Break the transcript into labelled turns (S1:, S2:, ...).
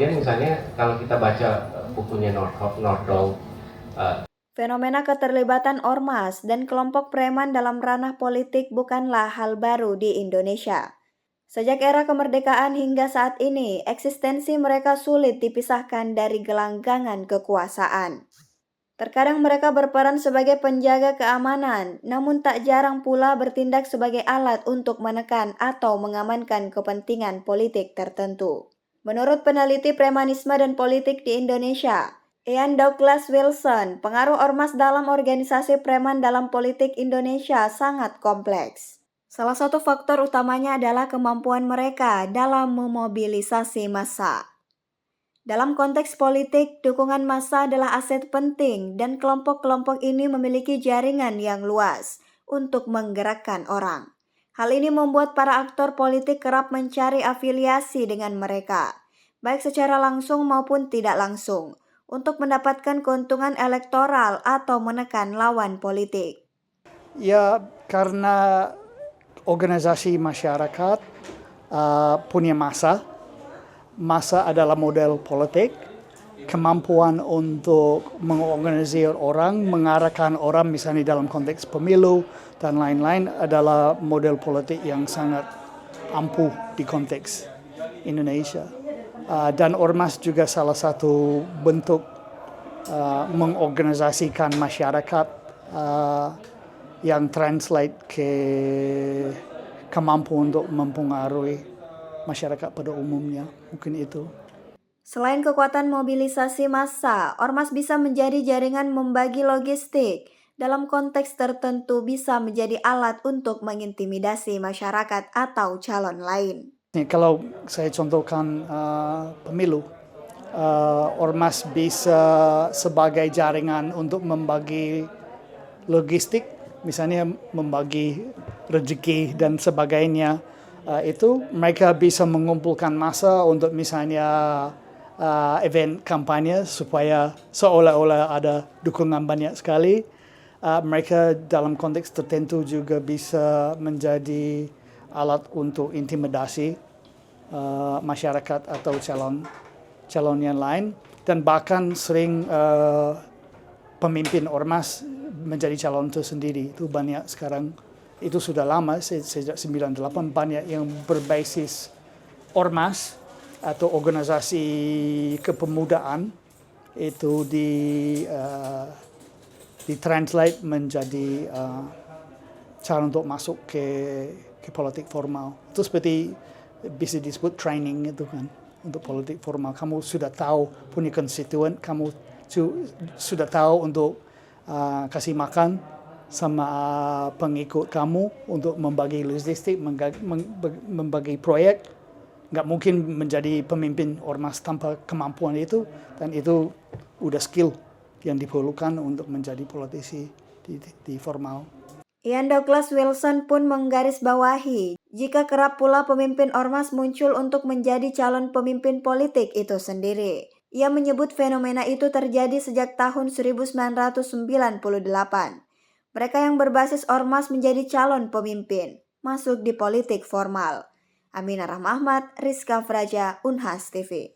S1: kemudian misalnya kalau kita baca bukunya Nordhaus,
S2: Fenomena keterlibatan ormas dan kelompok preman dalam ranah politik bukanlah hal baru di Indonesia. Sejak era kemerdekaan hingga saat ini, eksistensi mereka sulit dipisahkan dari gelanggangan kekuasaan. Terkadang mereka berperan sebagai penjaga keamanan, namun tak jarang pula bertindak sebagai alat untuk menekan atau mengamankan kepentingan politik tertentu. Menurut peneliti premanisme dan politik di Indonesia, Ian Douglas Wilson, pengaruh ormas dalam organisasi preman dalam politik Indonesia sangat kompleks. Salah satu faktor utamanya adalah kemampuan mereka dalam memobilisasi massa. Dalam konteks politik, dukungan massa adalah aset penting dan kelompok-kelompok ini memiliki jaringan yang luas untuk menggerakkan orang. Hal ini membuat para aktor politik kerap mencari afiliasi dengan mereka, baik secara langsung maupun tidak langsung, untuk mendapatkan keuntungan elektoral atau menekan lawan politik.
S3: Ya, karena organisasi masyarakat punya massa adalah model politik, kemampuan untuk mengorganisir orang, mengarahkan orang misalnya dalam konteks pemilu dan lain-lain adalah model politik yang sangat ampuh di konteks Indonesia. Dan ormas juga salah satu bentuk mengorganisasikan masyarakat yang translate ke kemampuan untuk mempengaruhi masyarakat pada umumnya, mungkin itu.
S2: Selain kekuatan mobilisasi massa, ormas bisa menjadi jaringan membagi logistik. Dalam konteks tertentu bisa menjadi alat untuk mengintimidasi masyarakat atau calon lain.
S3: Kalau saya contohkan pemilu, ormas bisa sebagai jaringan untuk membagi logistik, misalnya membagi rezeki dan sebagainya. Itu mereka bisa mengumpulkan massa untuk misalnya event kampanye supaya seolah-olah ada dukungan banyak sekali. Mereka dalam konteks tertentu juga bisa menjadi alat untuk intimidasi masyarakat atau calon yang lain, dan bahkan sering pemimpin ormas menjadi calon tersendiri. Itu banyak sekarang. Itu sudah lama, sejak 98 banyak yang berbasis ormas atau organisasi kepemudaan itu ditranslate menjadi cara untuk masuk ke politik formal. Itu seperti bisa disebut training itu kan, untuk politik formal. Kamu sudah tahu punya konstituen, kamu sudah tahu untuk kasih makan sama pengikut kamu untuk membagi logistik, membagi proyek. Nggak mungkin menjadi pemimpin ormas tanpa kemampuan itu, dan itu udah skill yang diperlukan untuk menjadi politisi di formal.
S2: Ian Douglas Wilson pun menggarisbawahi, jika kerap pula pemimpin ormas muncul untuk menjadi calon pemimpin politik itu sendiri. Ia menyebut fenomena itu terjadi sejak tahun 1998. Mereka yang berbasis ormas menjadi calon pemimpin, masuk di politik formal. Aminah Rahma Ahmad, Rizka Fraja, Unhas TV.